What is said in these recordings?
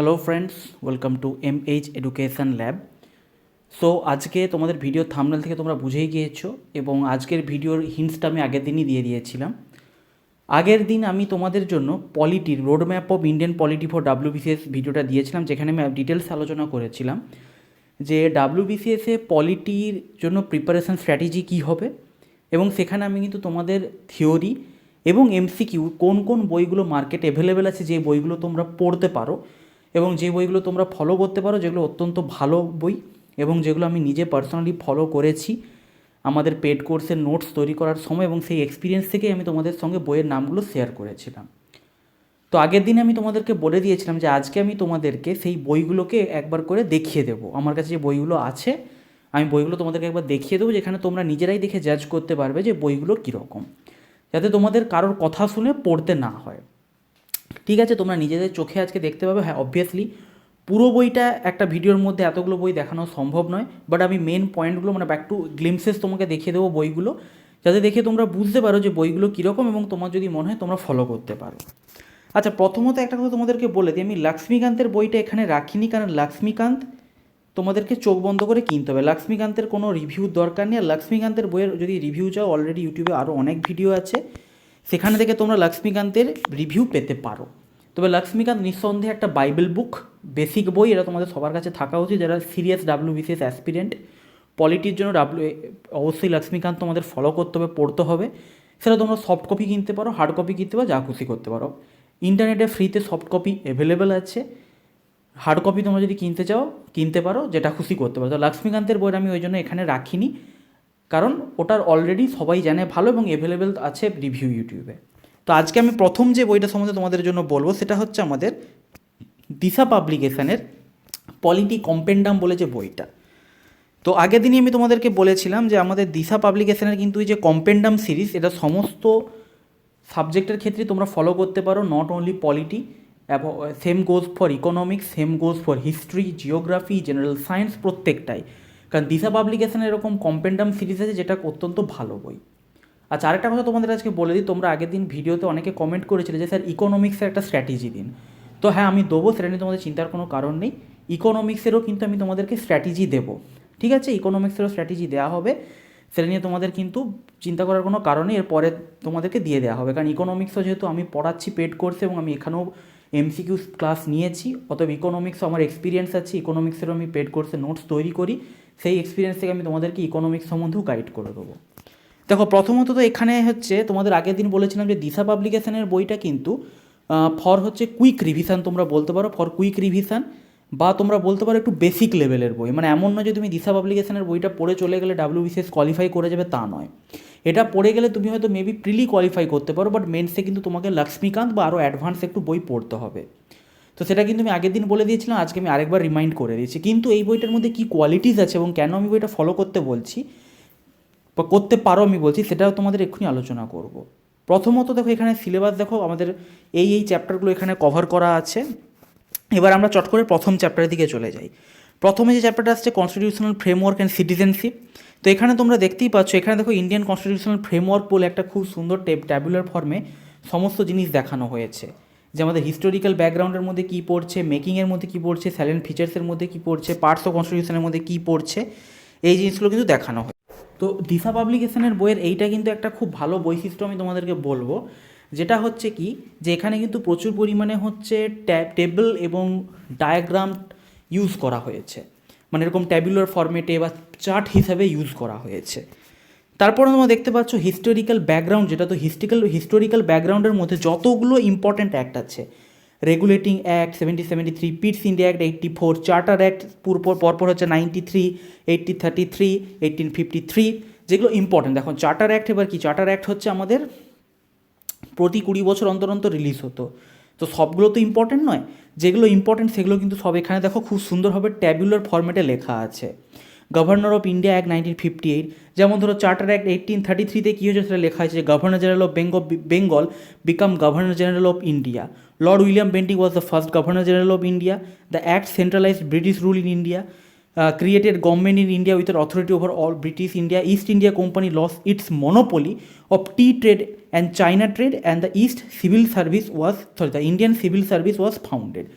Hello friends, welcome to MH education lab. So আজকে তোমাদের video thumbnail থেকে তোমরা বুঝেই গিয়েছো এবং আজকের ভিডিওর হিন্টসটা আমি আগের দিনই দিয়ে দিয়েছিলাম। আগের দিন আমি তোমাদের জন্য পলিটির road map of Indian polity for WBCS ভিডিওটা দিয়েছিলাম, যেখানে আমি ডিটেলস আলোচনা করেছিলাম যে WBCSে পলিটির জন্য প্রিপারেশন স্ট্র্যাটেজি কী হবে, এবং সেখানে আমি কিন্তু তোমাদের থিওরি এবং MCQ কোন কোন বইগুলো মার্কেট অ্যাভেলেবেল আছে, যে বইগুলো তোমরা পড়তে পারো এবং যে বইগুলো তোমরা ফলো করতে পারো, যেগুলো অত্যন্ত ভালো বই এবং যেগুলো আমি নিজে পার্সোনালি ফলো করেছি আমাদের পেড কোর্সের নোটস তৈরি করার সময়, এবং সেই এক্সপিরিয়েন্স থেকেই আমি তোমাদের সঙ্গে বইয়ের নামগুলো শেয়ার করেছিলাম। তো আগের দিনে আমি তোমাদেরকে বলে দিয়েছিলাম যে আজকে আমি তোমাদেরকে সেই বইগুলোকে একবার করে দেখিয়ে দেবো। আমার কাছে যে বইগুলো আছে আমি বইগুলো তোমাদেরকে একবার দেখিয়ে দেবো, যেখানে তোমরা নিজেরাই দেখে জাজ করতে পারবে যে বইগুলো কীরকম, যাতে তোমাদের কারোর কথা শুনে পড়তে না হয়। ঠিক আছে, তোমরা নিজেদের চোখে আজকে দেখতে পাবে। হ্যাঁ, অবভিয়াসলি পুরো বইটা একটা ভিডিওর মধ্যে এতগুলো বই দেখানো সম্ভব নয়, বাট আমি মেন পয়েন্টগুলো মানে ব্যাক টু গ্লিমসেস তোমাকে দেখিয়ে দেবো বইগুলো, যাতে দেখে তোমরা বুঝতে পারো যে বইগুলো কীরকম এবং তোমার যদি মনে হয় তোমরা ফলো করতে পারো। আচ্ছা, প্রথমত একটা কথা তোমাদেরকে বলে দিই, আমি লক্ষ্মীকান্তের বইটা এখানে রাখিনি, কারণ লক্ষ্মীকান্ত তোমাদেরকে চোখ বন্ধ করে কিনতে হবে। লক্ষ্মীকান্তের কোনো রিভিউর দরকার নেই। আর লক্ষ্মীকান্তের বইয়ের যদি রিভিউ চাও, অলরেডি ইউটিউবে আরও অনেক ভিডিও আছে, সেখানে থেকে তোমরা লক্ষ্মীকান্তের রিভিউ পেতে পারো। তবে লক্ষ্মীকান্ত নিঃসন্দেহে একটা বাইবেল বুক, বেসিক বই, এটা তোমাদের সবার কাছে থাকা উচিত যারা সিরিয়াস WBCS অ্যাসপিরেন্ট। পলিটির জন্য অবশ্যই লক্ষ্মীকান্ত তোমাদের ফলো করতে হবে, পড়তে হবে। সেটা তোমরা সফট কপি কিনতে পারো, হার্ড কপি কিনতে পারো, যা খুশি করতে পারো। ইন্টারনেটে ফ্রিতে সফট কপি অ্যাভেলেবেল আছে, হার্ড কপি তোমরা যদি কিনতে চাও কিনতে পারো, যেটা খুশি করতে পারো। তো লক্ষ্মীকান্তের বই আমি ওই জন্য এখানে রাখিনি, কারণ ওটার অলরেডি সবাই জানে ভালো এবং অ্যাভেলেবেল আছে রিভিউ ইউটিউবে। তো আজকে আমি প্রথম যে বইটা সম্বন্ধে তোমাদের জন্য বলবো সেটা হচ্ছে আমাদের দিশা পাবলিকেশনের পলিটি কম্পেন্ডাম বলে যে বইটা। তো আগের দিনই আমি তোমাদেরকে বলেছিলাম যে আমাদের দিশা পাবলিকেশনের কিন্তু এই যে কম্পেন্ডাম সিরিজ, এটা সমস্ত সাবজেক্টের ক্ষেত্রে তোমরা ফলো করতে পারো, not only polity. Same goes for economics, same goes for history, geography, general science, প্রত্যেকটাই। কারণ দিশা পাবলিকেশনের এরকম কম্পেন্ডাম সিরিজ আছে যেটা অত্যন্ত ভালো বই। আচ্ছা, আরেকটা কথা তোমাদের আজকে বলে দিই, তোমরা আগের দিন ভিডিওতে অনেকে কমেন্ট করেছিলে যে স্যার ইকোনমিক্সের একটা স্ট্র্যাটেজি দিন। তো হ্যাঁ, আমি দেবো, সেটা নিয়ে তোমাদের চিন্তার কোনো কারণ নেই। ইকোনমিক্সেরও কিন্তু আমি তোমাদেরকে স্ট্র্যাটেজি দেবো, ঠিক আছে? ইকোনমিক্সেরও স্ট্র্যাটেজি দেওয়া হবে, সেটা নিয়ে তোমাদের কিন্তু চিন্তা করার কোনো কারণ নেই। এরপরে তোমাদেরকে দিয়ে দেওয়া হবে, কারণ ইকোনমিক্সও যেহেতু আমি পড়াচ্ছি পেড কোর্সে এবং আমি এখানেও MCQ ক্লাস নিয়েছি, অতএব ইকোনমিক্সও আমার এক্সপিরিয়েন্স আছে। ইকোনমিক্সেরও আমি পেড কোর্সে নোটস তৈরি করি, সেই এক্সপিরিয়েন্স থেকে আমি তোমাদেরকে ইকোনমিক্স সম্বন্ধেও গাইড করে দেবো। দেখো, প্রথমত তো এখানে হচ্ছে তোমাদের আগের দিন বলেছিলাম যে দিশা পাবলিকেশনের বইটা কিন্তু ফর হচ্ছে কুইক রিভিশন, তোমরা বলতে পারো ফর কুইক রিভিশন, বা তোমরা বলতে পারো একটু বেসিক লেভেলের বই। মানে এমন নয় যে তুমি দিশা পাবলিকেশনের বইটা পড়ে চলে গেলে WBCS কোয়ালিফাই করে যাবে, তা নয়। এটা পড়ে গেলে তুমি হয়তো মেবি প্রিলি কোয়ালিফাই করতে পারো, বাট মেন্সে কিন্তু তোমাকে লক্ষ্মীকান্ত বা আরও অ্যাডভান্স একটু বই পড়তে হবে। তো সেটা কিন্তু আমি আগের দিন বলে দিয়েছিলাম, আজকে আমি আরেকবার রিমাইন্ড করে দিয়েছি। কিন্তু এই বইটার মধ্যে কী কোয়ালিটিস আছে এবং কেন আমি বইটা ফলো করতে বলছি বা করতে পারো আমি বলছি, সেটাও তোমাদের এক্ষুনি আলোচনা করব। প্রথমত দেখো, এখানে সিলেবাস দেখো, আমাদের এই চ্যাপ্টারগুলো এখানে কভার করা আছে। এবার আমরা চট করে প্রথম চ্যাপ্টারের দিকে চলে যাই। প্রথমে যে চ্যাপ্টারটা আসছে কনস্টিটিউশনাল ফ্রেমওয়ার্ক অ্যান্ড সিটিজেনশিপ। তো এখানে তোমরা দেখতেই পাচ্ছ, এখানে দেখো ইন্ডিয়ান কনস্টিটিউশনাল ফ্রেমওয়ার্ক বলে একটা খুব সুন্দর ট্যাবুলার ফর্মে সমস্ত জিনিস দেখানো হয়েছে, যে আমাদের হিস্টোরিক্যাল ব্যাকগ্রাউন্ডের মধ্যে কী পড়ছে, মেকিংয়ের মধ্যে কী পড়ছে, স্যালেন্ট ফিচার্সের মধ্যে কী পড়ছে, পার্টস অফ কনস্টিটিউশনের মধ্যে কী পড়ছে, এই জিনিসগুলো কিন্তু দেখানো হয়। তো দিশা পাবলিকেশনের বইয়ের এইটা কিন্তু একটা খুব ভালো বৈশিষ্ট্য আমি তোমাদেরকে বলবো, যেটা হচ্ছে কি, যে এখানে কিন্তু প্রচুর পরিমাণে হচ্ছে টেবল এবং ডায়াগ্রাম ইউজ করা হয়েছে, মানে এরকম ট্যাবুলার ফরম্যাটে বা চার্ট হিসাবে ইউজ করা হয়েছে। তারপরে তোমরা দেখতে পাচ্ছ হিস্টোরিক্যাল ব্যাকগ্রাউন্ড, যেটা তো হিস্টোরিক্যাল ব্যাকগ্রাউন্ডের মধ্যে যতগুলো ইম্পর্ট্যান্ট অ্যাক্ট আছে, regulating act 1773, পিটস India act 84, charter act পরপর হচ্ছে 93, 1833, 1853, যেগুলো ইম্পর্ট্যান্ট। দেখো চার্টার অ্যাক্ট এবার কি, চার্টার অ্যাক্ট হচ্ছে আমাদের প্রতি 20 বছর অন্তর অন্তর রিলিজ হতো। তো সবগুলো তো ইম্পর্ট্যান্ট নয়, যেগুলো ইম্পর্ট্যান্ট সেগুলো কিন্তু সব এখানে দেখো খুব সুন্দরভাবে ট্যাবুলার ফরম্যাটে লেখা আছে। গভর্নর অফ ইন্ডিয়া অ্যাক্ট 1958, যেমন ধরো চার্টার অ্যাক্ট 1833 কী হয়েছে সেটা লেখা আছে যে governor general of Bengal become governor general of India. Lord William Bentinck was the first governor general of India. The act centralised British rule in India, created government in India with authority over all British India. East India Company lost its monopoly of tea trade and China trade, and the Indian Civil Service was founded.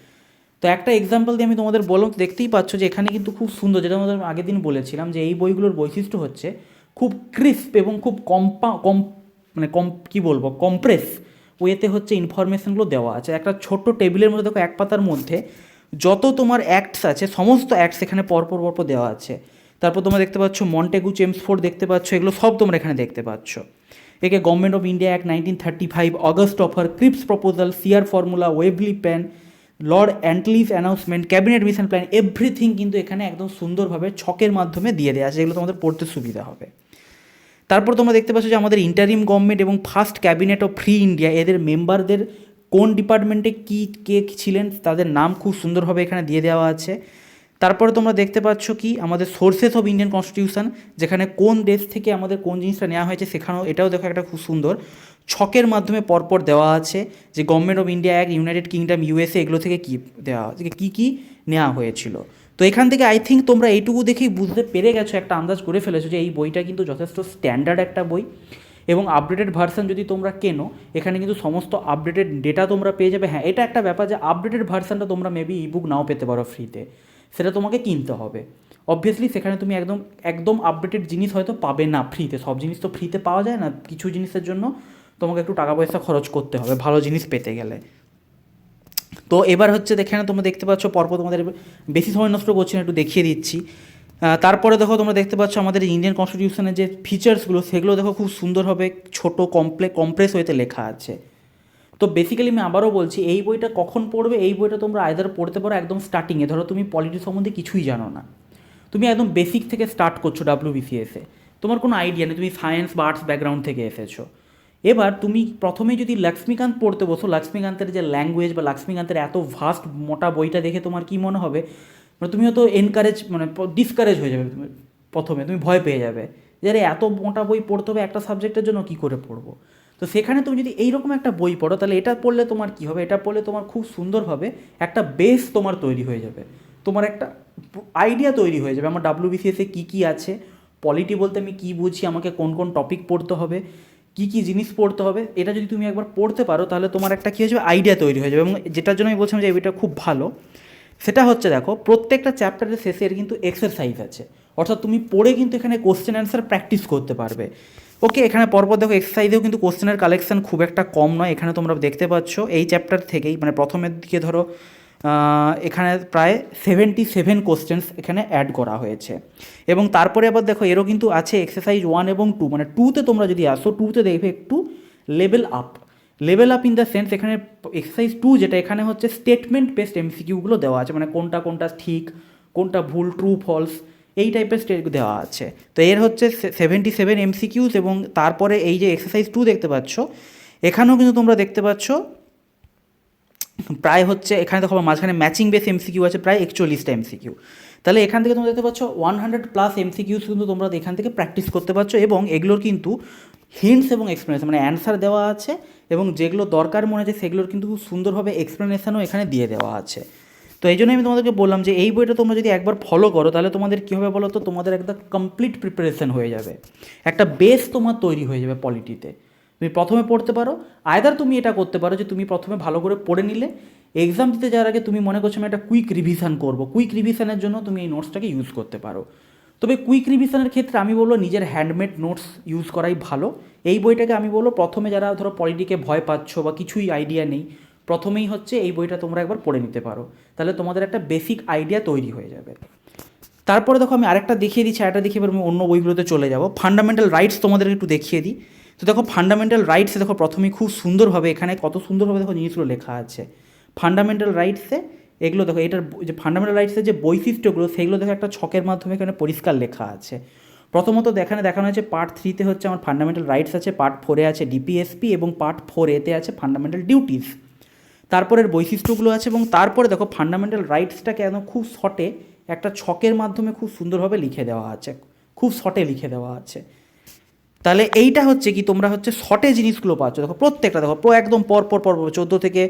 তো একটা example দিয়ে আমি তোমাদের বললাম, তো দেখতেই পাচ্ছ যে এখানে কিন্তু খুব সুন্দর, যেটা আমাদের আগের দিন বলেছিলাম যে এই বইগুলোর বৈশিষ্ট্য হচ্ছে খুব ক্রিস্প এবং খুব কী বলবো, কম্প্রেস ওয়েতে হচ্ছে ইনফরমেশনগুলো দেওয়া আছে। একটা ছোট্ট টেবিলের মধ্যে দেখো এক পাতার মধ্যে যত তোমার অ্যাক্টস আছে সমস্ত অ্যাক্টস এখানে পরপর পরপর দেওয়া আছে। তারপর তোমরা দেখতে পাচ্ছ মন্টেগু চেমসফোর্ড দেখতে পাচ্ছ, এগুলো সব তোমরা এখানে দেখতে পাচ্ছ। একে government of India act 1935, August offer, Cripps proposal, C R formula, Wavell plan, Lord Attlee's announcement, cabinet mission plan, everything কিন্তু এখানে একদম সুন্দরভাবে ছকের মাধ্যমে দিয়ে দেওয়া আছে, যেগুলো তোমাদের পড়তে সুবিধা হবে। তারপর তোমরা দেখতে পাচ্ছ যে আমাদের ইন্টারিম গভর্নমেন্ট এবং first cabinet of free India, এদের মেম্বারদের কোন ডিপার্টমেন্টে কী কে ছিলেন তাদের নাম খুব সুন্দরভাবে এখানে দিয়ে দেওয়া আছে। তারপরে তোমরা দেখতে পাচ্ছ কি আমাদের সোর্সেস অফ ইন্ডিয়ান কনস্টিটিউশন, যেখানে কোন দেশ থেকে আমাদের কোন জিনিসটা নেওয়া হয়েছে সেখানেও এটাও দেখো একটা খুব সুন্দর ছকের মাধ্যমে পরপর দেওয়া আছে যে government of India act, United kingdom, USA, এগুলো থেকে কী দেওয়া আছে, কী কী নেওয়া হয়েছিল। তো এখান থেকে আই থিঙ্ক তোমরা এইটুকু দেখেই বুঝতে পেরে গেছো, একটা আন্দাজ করে ফেলেছো যে এই বইটা কিন্তু যথেষ্ট স্ট্যান্ডার্ড একটা বই এবং আপডেটেড ভার্সান যদি তোমরা কেনো এখানে কিন্তু সমস্ত আপডেটেড ডেটা তোমরা পেয়ে যাবে। হ্যাঁ, এটা একটা ব্যাপার যে আপডেটেড ভার্সানটা তোমরা মেবি ইবুক নাও পেতে পারো ফ্রিতে, সেটা তোমাকে কিনতে হবে অবভিয়াসলি। সেখানে তুমি একদম একদম আপডেটেড জিনিস হয়তো পাবে না ফ্রিতে, সব জিনিস তো ফ্রিতে পাওয়া যায় না, কিছু জিনিসের জন্য তোমাকে একটু টাকা পয়সা খরচ করতে হবে ভালো জিনিস পেতে গেলে। তো এবার হচ্ছে এখানে তোমরা দেখতে পাচ্ছ পরপর, তোমাদের বেশি সময় নষ্ট করছি না, একটু দেখিয়ে দিচ্ছি। তারপরে দেখো তোমরা দেখতে পাচ্ছ আমাদের ইন্ডিয়ান কনস্টিটিউশনের যে ফিচার্সগুলো সেগুলো দেখো খুব সুন্দরভাবে ছোটো কম্প্রেস ওয়েতে লেখা আছে। তো বেসিক্যালি আমি আবারও বলছি, এই বইটা কখন পড়বে, এই বইটা তোমরা আইদার পড়তে পারো একদম স্টার্টিংয়ে, ধরো তুমি পলিটি সম্বন্ধে কিছুই জানো না, তুমি একদম বেসিক থেকে স্টার্ট করছো ডাব্লিউবিসিএসে, তোমার কোনো আইডিয়া নেই, তুমি সায়েন্স বা আর্টস ব্যাকগ্রাউন্ড থেকে এসেছো। এবার তুমি প্রথমে যদি লক্ষ্মীকান্ত পড়তে বসো, লক্ষ্মীকান্তের যে ল্যাঙ্গুয়েজ বা লক্ষ্মীকান্তের এত ভাস্ট মোটা বইটা দেখে তোমার কী মনে হবে, মানে তুমি হয়তো ডিসকারেজ হয়ে যাবে, প্রথমে তুমি ভয় পেয়ে যাবে যে আরে এত মোটা বই পড়তে হবে একটা সাবজেক্টের জন্য, কী করে পড়বো। তো সেখানে তুমি যদি এইরকম একটা বই পড়ো তাহলে এটা পড়লে তোমার কী হবে, এটা পড়লে তোমার খুব সুন্দরভাবে একটা বেস তোমার তৈরি হয়ে যাবে, তোমার একটা আইডিয়া তৈরি হয়ে যাবে আমার ডাব্লিউবিসিএসে কী কী আছে, পলিটি বলতে আমি কী বুঝি, আমাকে কোন কোন টপিক পড়তে হবে, কী কী জিনিস পড়তে হবে, এটা যদি তুমি একবার পড়তে পারো তাহলে তোমার একটা কী হয়ে যাবে, আইডিয়া তৈরি হয়ে যাবে। এবং যেটার জন্য আমি বলছিলাম যে এটা খুব ভালো, সেটা হচ্ছে দেখো প্রত্যেকটা চ্যাপ্টারের শেষে এর কিন্তু এক্সারসাইজ আছে, অর্থাৎ তুমি পড়ে কিন্তু এখানে কোশ্চেন অ্যান্সার প্র্যাকটিস করতে পারবে। ওকে, এখানে পরপর দেখো এক্সারসাইজেও কিন্তু কোশ্চেনের কালেকশন খুব একটা কম নয়, এখানে তোমরা দেখতে পাচ্ছ এই চ্যাপ্টার থেকেই, মানে প্রথমের দিকে ধরো এখানে প্রায় 77 কোশ্চেন্স এখানে অ্যাড করা হয়েছে। এবং তারপরে আবার দেখো এরও কিন্তু আছে এক্সারসাইজ 1 এবং 2, মানে 2তে তোমরা যদি আসো 2তে দেখবে একটু level up in the sense, এখানে এক্সারসাইজ 2 যেটা এখানে হচ্ছে স্টেটমেন্ট বেসড এমসিকিউগুলো দেওয়া আছে, মানে কোনটা কোনটা ঠিক কোনটা ভুল, ট্রু ফলস, এই টাইপের দেওয়া আছে। তো এর হচ্ছে 77 এমসিকিউস। এবং তারপরে এই যে এক্সারসাইজ 2 দেখতে পাচ্ছ এখানেও কিন্তু তোমরা দেখতে পাচ্ছ প্রায় হচ্ছে, এখানে দেখো মাঝখানে ম্যাচিং বেস এমসিকিউ আছে প্রায় 41টা এমসিকিউ। তাহলে এখান থেকে তোমরা দেখতে পাচ্ছ 100+ এমসিকিউস কিন্তু তোমরা এখান থেকে প্র্যাকটিস করতে পারছো, এবং এগুলোর কিন্তু হিন্টস এবং এক্সপ্লেনেশন মানে অ্যান্সার দেওয়া আছে, এবং যেগুলো দরকার মনে আছে সেগুলোর কিন্তু খুব সুন্দরভাবে এক্সপ্লেনেশনও এখানে দিয়ে দেওয়া আছে। তো এই জন্যই আমি তোমাদেরকে বললাম যে এই বইটা তোমরা যদি একবার ফলো করো তাহলে তোমাদের কী হবে বলো তো, তোমাদের একটা কমপ্লিট প্রিপারেশন হয়ে যাবে, একটা বেস তোমার তৈরি হয়ে যাবে পলিটিতে। তুমি প্রথমে পড়তে পারো, আয়দার তুমি এটা করতে পারো যে তুমি প্রথমে ভালো করে পড়ে নিলে, এক্সাম দিতে যাওয়ার আগে তুমি মনে করছো আমি একটা কুইক রিভিশন করবো, কুইক রিভিশনের জন্য তুমি এই নোটসটাকে ইউজ করতে পারো। তবে কুইক রিভিশনের ক্ষেত্রে আমি বলবো নিজের হ্যান্ডমেড নোটস ইউজ করাই ভালো। এই বইটাকে আমি বলবো প্রথমে যারা ধরো পলিটিকে ভয় পাচ্ছ বা কিছুই আইডিয়া নেই, প্রথমেই হচ্ছে এই বইটা তোমরা একবার পড়ে নিতে পারো, তাহলে তোমাদের একটা বেসিক আইডিয়া তৈরি হয়ে যাবে। তারপরে দেখো আমি আরেকটা দেখিয়ে দিচ্ছি, আরেকটা দেখিয়ে এবার আমি অন্য বইগুলোতে চলে যাবো। ফান্ডামেন্টাল রাইটস তোমাদের একটু দেখিয়ে দিই। তো দেখো ফান্ডামেন্টাল রাইটসে দেখো প্রথমেই খুব সুন্দরভাবে এখানে কত সুন্দরভাবে দেখো জিনিসগুলো লেখা আছে। ফান্ডামেন্টাল রাইটসে এগুলো দেখো, এটার যে ফান্ডামেন্টাল রাইটসের যে বৈশিষ্ট্যগুলো সেগুলো দেখো একটা ছকের মাধ্যমে এখানে পরিষ্কার লেখা আছে। প্রথমত এখানে দেখানো হয়েছে পার্ট 3তে হচ্ছে আমার ফান্ডামেন্টাল রাইটস আছে, পার্ট 4-এ আছে ডিপিএসপি, এবং পার্ট 4-এতে আছে ফান্ডামেন্টাল ডিউটিস। তারপরের বৈশিষ্ট্যগুলো আছে, এবং তারপরে দেখো ফান্ডামেন্টাল রাইটসটাকে একদম খুব শর্টে একটা ছকের মাধ্যমে খুব সুন্দরভাবে লিখে দেওয়া আছে, খুব শর্টে লিখে দেওয়া আছে। তাহলে এইটা হচ্ছে কি তোমরা হচ্ছে শর্টে জিনিসগুলো পাচ্ছ, দেখো প্রত্যেকটা দেখো একদম পরপর 14 থেকে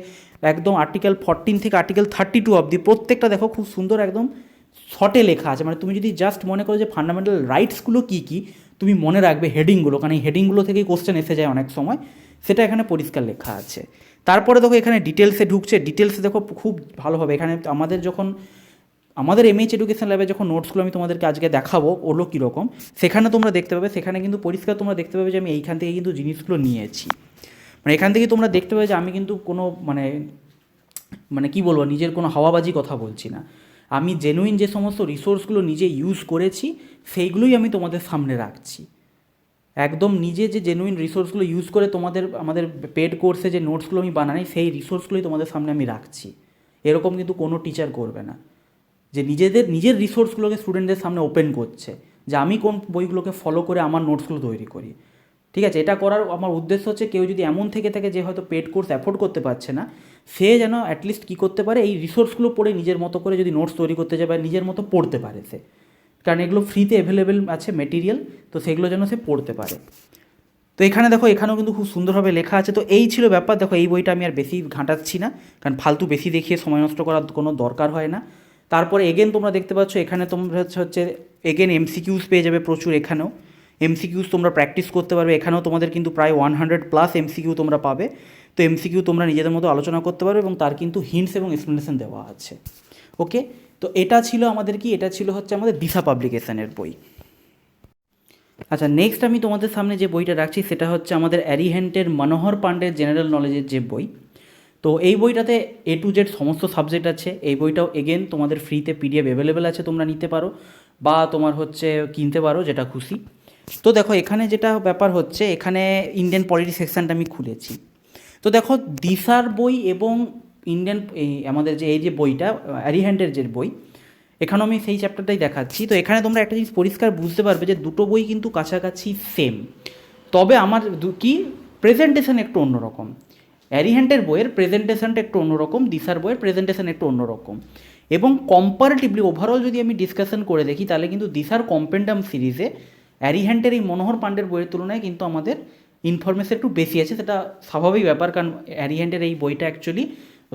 একদম আর্টিকেল 14 থেকে আর্টিকেল 32 অবধি প্রত্যেকটা দেখো খুব সুন্দর একদম শর্টে লেখা আছে। মানে তুমি যদি জাস্ট মনে করো যে ফান্ডামেন্টাল রাইটসগুলো কী কী তুমি মনে রাখবে হেডিংগুলো, কারণ এই হেডিংগুলো থেকেই কোশ্চেন এসে যায় অনেক সময়, সেটা এখানে পরিষ্কার লেখা আছে। তারপরে দেখো এখানে ডিটেলসে ঢুকছে, ডিটেলসে দেখো খুব ভালোভাবে এখানে আমাদের যখন আমাদের এমএইচ এডুকেশন ল্যাবে যখন নোটসগুলো আমি তোমাদেরকে আজকে দেখাবো ওগুলো কীরকম, সেখানে তোমরা দেখতে পাবে, সেখানে কিন্তু পরিষ্কার তোমরা দেখতে পাবে যে আমি এইখান থেকে কিন্তু জিনিসগুলো নিয়েছি। মানে এখান থেকে তোমরা দেখতে পাবে যে আমি কিন্তু কোনো মানে কী বলবো, নিজের কোনো হাওয়াবাজি কথা বলছি না। আমি জেনুইন যে সমস্ত রিসোর্সগুলো নিজে ইউজ করেছি সেইগুলোই আমি তোমাদের সামনে রাখছি। একদম নিজে যে জেনুইন রিসোর্সগুলো ইউজ করে আমাদের পেড কোর্সে যে নোটসগুলো আমি বানাই সেই রিসোর্সগুলোই তোমাদের সামনে আমি রাখছি। এরকম কিন্তু কোনো টিচার করবে না যে নিজের রিসোর্সগুলোকে স্টুডেন্টদের সামনে ওপেন করছে যে আমি কোন বইগুলোকে ফলো করে আমার নোটসগুলো তৈরি করি। ঠিক আছে, এটা করার আমার উদ্দেশ্য হচ্ছে কেউ যদি এমন থেকে থাকে যে হয়তো পেড কোর্স অ্যাফোর্ড করতে পারছে না, সে যেন অ্যাটলিস্ট কী করতে পারে, এই রিসোর্সগুলো পড়ে নিজের মতো করে যদি নোটস তৈরি করতে যায় বা নিজের মতো পড়তে পারে সে, কারণ এগুলো ফ্রিতে অ্যাভেলেবেল আছে মেটেরিয়াল, তো সেগুলো যেন সে পড়তে পারে। তো এখানে দেখো এখানেও কিন্তু খুব সুন্দরভাবে লেখা আছে। তো এই ছিল ব্যাপার। দেখো এই বইটা আমি আর বেশি ঘাঁটাচ্ছি না, কারণ ফালতু বেশি দেখিয়ে সময় নষ্ট করার কোনো দরকার হয় না। তারপরে এগেন তোমরা দেখতে পাচ্ছ এখানে তোমরা হচ্ছে এগেন এমসিকিউজ পেয়ে যাবে প্রচুর। এখানেও এমসিকিউজ তোমরা প্র্যাকটিস করতে পারবে। এখানেও তোমাদের কিন্তু প্রায় 100+ এমসিকিউ তোমরা পাবে। তো এমসিকিউ তোমরা নিজেদের মতো আলোচনা করতে পারবে এবং তার কিন্তু হিন্টস এবং এক্সপ্লেনেশন দেওয়া আছে। ওকে, তো এটা ছিল আমাদের কি, এটা ছিল হচ্ছে আমাদের দিশা পাবলিকেশনের বই। আচ্ছা, নেক্সট আমি তোমাদের সামনে যে বইটা রাখছি সেটা হচ্ছে আমাদের অ্যারিহেন্টের মনোহর পাণ্ডের জেনারেল নলেজের যে বই। তো এই বইটাতে A to Z সমস্ত সাবজেক্ট আছে। এই বইটাও এগেন তোমাদের ফ্রিতে PDF অ্যাভেলেবেল আছে, তোমরা নিতে পারো বা তোমার হচ্ছে কিনতে পারো, যেটা খুশি। তো দেখো এখানে যেটা ব্যাপার হচ্ছে, এখানে ইন্ডিয়ান পলিটি সেকশানটা আমি খুলেছি। তো দেখো দিশার বই এবং আমাদের যে এই যে বইটা অ্যারিহেন্টের যে বই, এখানেও আমি সেই চ্যাপ্টারটাই দেখাচ্ছি। তো এখানে তোমরা একটা জিনিস পরিষ্কার বুঝতে পারবে যে দুটো বই কিন্তু কাছাকাছি সেম, তবে আমার কি প্রেজেন্টেশন একটু অন্যরকম। অ্যারিহেন্টের বইয়ের প্রেজেন্টেশনটা একটু অন্যরকম, দিশার বইয়ের প্রেজেন্টেশন একটু অন্যরকম। এবং কম্পারেটিভলি ওভারঅল যদি আমি ডিসকাশন করে দেখি তাহলে কিন্তু দিশার কম্পেন্ডাম সিরিজে অ্যারিহেন্টের এই মনোহর পাণ্ডের বইয়ের তুলনায় কিন্তু আমাদের ইনফরমেশন একটু বেশি আছে। সেটা স্বাভাবিক ব্যাপার, কারণ অ্যারিহেন্টের এই বইটা অ্যাকচুয়ালি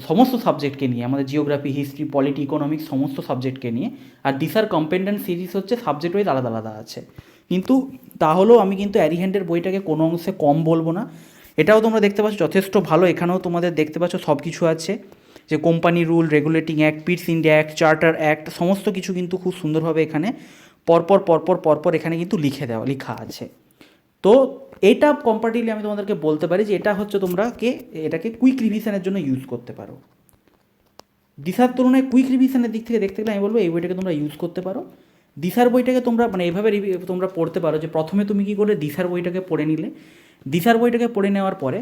সমস্ত সাবজেক্টকে নিয়ে, আমাদের জিওগ্রাফি, হিস্ট্রি, পলিটি, ইকোনমিক্স সমস্ত সাবজেক্টকে নিয়ে। আর দিশার কম্পেন্ডেন্ট সিরিজ হচ্ছে সাবজেক্ট ওয়াইজ আলাদা আলাদা আছে। কিন্তু তাহলেও আমি কিন্তু অ্যারিহেন্টের বইটাকে কোনো অংশে কম বলবো না। এটাও তোমরা দেখতে পাচ্ছ যথেষ্ট ভালো। এখানেও তোমাদের দেখতে পাচ্ছ সব কিছু আছে, যে company rule, regulating act, পিটস India act, charter act, সমস্ত কিছু কিন্তু খুব সুন্দরভাবে এখানে পরপর এখানে কিন্তু লেখা আছে। তো এটা কম্পারেটিভলি আমি তোমাদেরকে বলতে পারি যে এটা হচ্ছে এটাকে কুইক রিভিশনের জন্য ইউজ করতে পারো। দিশার তুলনায় কুইক রিভিশনের দিক থেকে দেখতে গেলে আমি বলবো এই বইটাকে তোমরা ইউজ করতে পারো। দিশার বইটাকে তোমরা এইভাবে তোমরা পড়তে পারো যে প্রথমে তুমি কী করে দিশার বইটাকে পড়ে নিলে, দিশার বইটাকে পড়ে নেওয়ার পরে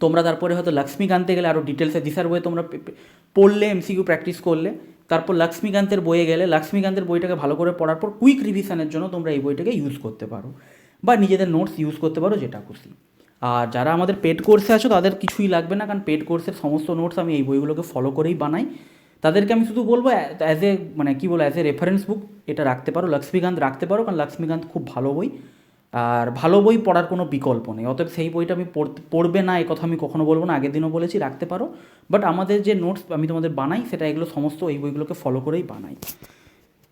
তোমরা তারপরে হয়তো লক্ষ্মীকান্তে গেলে আরও ডিটেলসে দিশার বইয়ে তোমরা পড়লে, এমসিকিউ প্র্যাকটিস করলে, তারপর লক্ষ্মীকান্তের বইয়ে গেলে লক্ষ্মীকান্তের বইটাকে ভালো করে পড়ার পর কুইক রিভিশনের জন্য তোমরা এই বইটাকে ইউজ করতে পারো বা নিজেদের নোটস ইউজ করতে পারো, যেটা খুশি। আর যারা আমাদের পেড কোর্সে আছো তাদের কিছুই লাগবে না, কারণ পেড কোর্সের সমস্ত নোটস আমি এই বইগুলোকে ফলো করেই বানাই। তাদেরকে আমি শুধু বলবো অ্যাজ এ রেফারেন্স বুক এটা রাখতে পারো, লক্ষ্মীকান্ত রাখতে পারো, কারণ লক্ষ্মীকান্ত খুব ভালো বই। আর ভালো বই পড়ার কোনো বিকল্প নেই। অতএব সেই বইটা আমি পড়বে না এ কথা আমি কখনো বলবো না, আগের দিনও বলেছি, রাখতে পারো। বাট আমাদের যে নোটস আমি তোমাদের বানাই সেটা এগুলো সমস্ত এই বইগুলোকে ফলো করেই বানাই।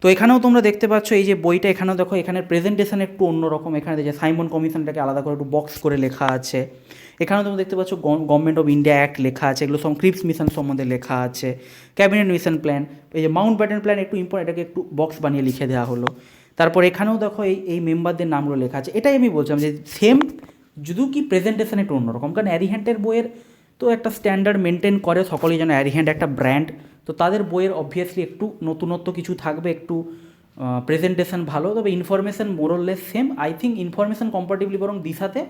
তো এখানেও তোমরা দেখতে পাচ্ছ এই যে বইটা, এখানেও দেখো এখানের প্রেজেন্টেশন একটু অন্যরকম। এখানে যে সাইমন কমিশনটাকে আলাদা করে একটু বক্স করে লেখা আছে। এখানেও তোমরা দেখতে পাচ্ছ গভর্নমেন্ট অফ ইন্ডিয়া অ্যাক্ট লেখা আছে, এগুলো সব ক্রিপস মিশন সম্বন্ধে লেখা আছে, ক্যাবিনেট মিশন প্ল্যান, এই যে মাউন্ট ব্যাটেন প্ল্যান একটু ইম্পর্টেন্ট, এটাকে একটু বক্স বানিয়ে লিখে দেওয়া হলো। তারপর এখানেও দেখো এই মেম্বারদের নামগুলো লেখা আছে। এটাই আমি বলছিলাম যে সেম, যদিও কি প্রেজেন্টেশন একটু অন্যরকম, কারণ অ্যারিহ্যান্টের বইয়ের তো একটা স্ট্যান্ডার্ড মেনটেন করে সকলেই যেন, অ্যারিহ্যান্ট একটা ব্র্যান্ড, তো তাদের বইয়ের অবভিয়াসলি একটু নতুনত্ব কিছু থাকবে, একটু প্রেজেন্টেশন ভালো, তবে information মোরললেস same. I think information comparatively বরং দিশাতে